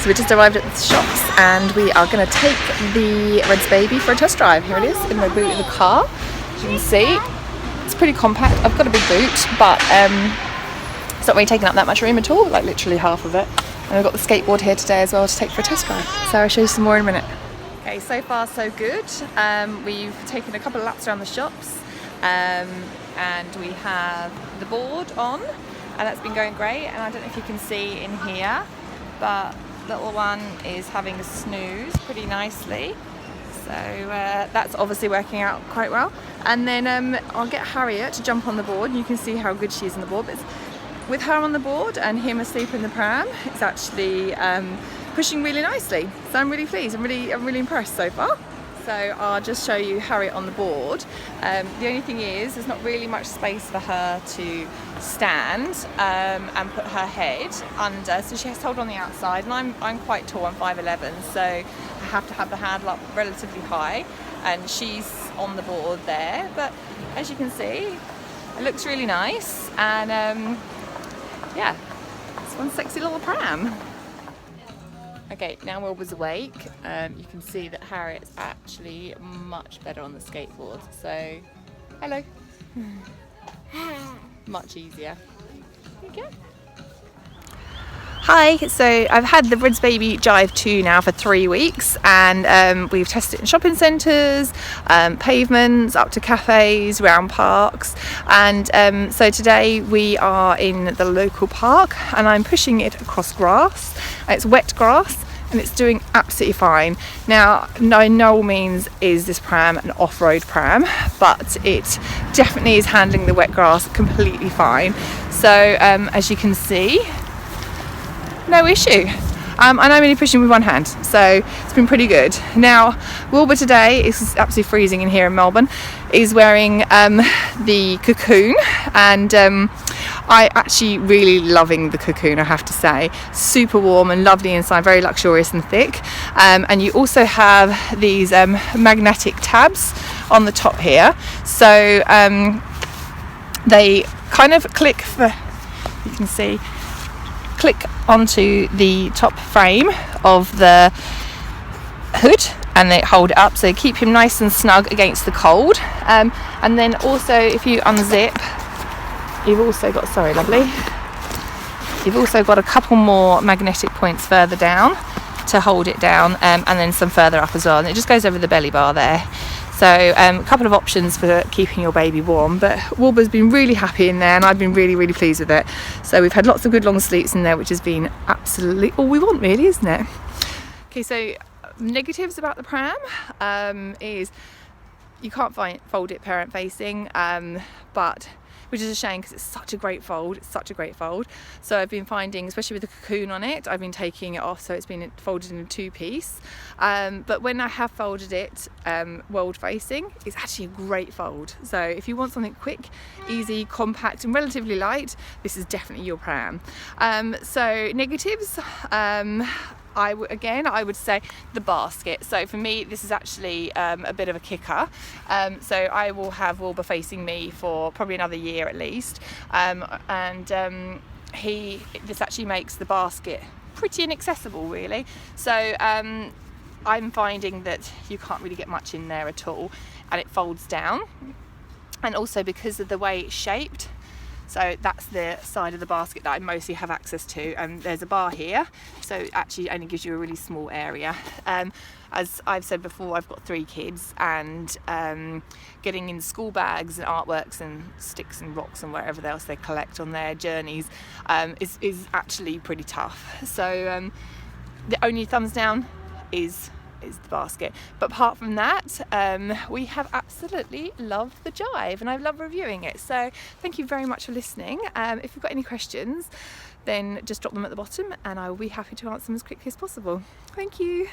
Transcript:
So we just arrived at the shops and we are going to take the Redsbaby for a test drive. Here it is in the boot of the car. As you can see, it's pretty compact. I've got a big boot, but it's not really taking up that much room at all, like literally half of it. And we've got the skateboard here today as well to take for a test drive. So I'll show you some more in a minute. Okay, so far so good. We've taken a couple of laps around the shops and we have the board on and that's been going great. And I don't know if you can see in here, but little one is having a snooze pretty nicely. So that's obviously working out quite well. And then I'll get Harriet to jump on the board and you can see how good she is on the board. But with her on the board and him asleep in the pram, it's actually pushing really nicely. So I'm really pleased. I'm really impressed so far. So I'll just show you Harriet on the board. The only thing is there's not really much space for her to stand and put her head under, so she has to hold on the outside, and I'm quite tall, I'm 5'11", so I have to have the handle up relatively high, and she's on the board there. But as you can see, it looks really nice, and yeah, it's one sexy little pram. Okay, now Wilbur's awake. You can see that Harriet's actually much better on the skateboard. So, hello. Much easier. There you go. Hi, so I've had the Redsbaby Jive2 now for 3 weeks, and we've tested it in shopping centres, pavements, up to cafes, round parks, and so today we are in the local park and I'm pushing it across grass. It's wet grass and it's doing absolutely fine. Now, by no means is this pram an off-road pram, but it definitely is handling the wet grass completely fine. So as you can see, no issue. And I'm only pushing with one hand, so it's been pretty good. Now, Wilbur today, is absolutely freezing in here in Melbourne, is wearing the cocoon, and I actually really loving the cocoon, I have to say. Super warm and lovely inside, very luxurious and thick. And you also have these magnetic tabs on the top here. So they kind of click for, you can see, click onto the top frame of the hood and they hold it up, so they keep him nice and snug against the cold. And then also if you unzip, you've also got, sorry lovely, you've also got a couple more magnetic points further down to hold it down, and then some further up as well, and it just goes over the belly bar there. So a couple of options for keeping your baby warm, but Wilbur's been really happy in there and I've been really pleased with it. So we've had lots of good long sleeps in there, which has been absolutely all we want really, isn't it? Okay, so negatives about the pram is you can't fold it parent facing, but which is a shame because it's such a great fold. So I've been finding, especially with the cocoon on it, I've been taking it off, so it's been folded in a 2-piece. But when I have folded it world facing, it's actually a great fold. So if you want something quick, easy, compact and relatively light, this is definitely your pram. So negatives, I would say the basket. So for me, this is actually a bit of a kicker. So I will have Wilbur facing me for probably another year at least. This actually makes the basket pretty inaccessible really. So I'm finding that you can't really get much in there at all, and it folds down. And also because of the way it's shaped, so that's the side of the basket that I mostly have access to, and there's a bar here, so it actually only gives you a really small area. As I've said before, I've got 3 kids, and getting in school bags and artworks and sticks and rocks and wherever else they collect on their journeys is actually pretty tough. So the only thumbs down is the basket, but apart from that, we have absolutely loved the Jive and I love reviewing it. So thank you very much for listening. If you've got any questions, then just drop them at the bottom and I will be happy to answer them as quickly as possible. Thank you.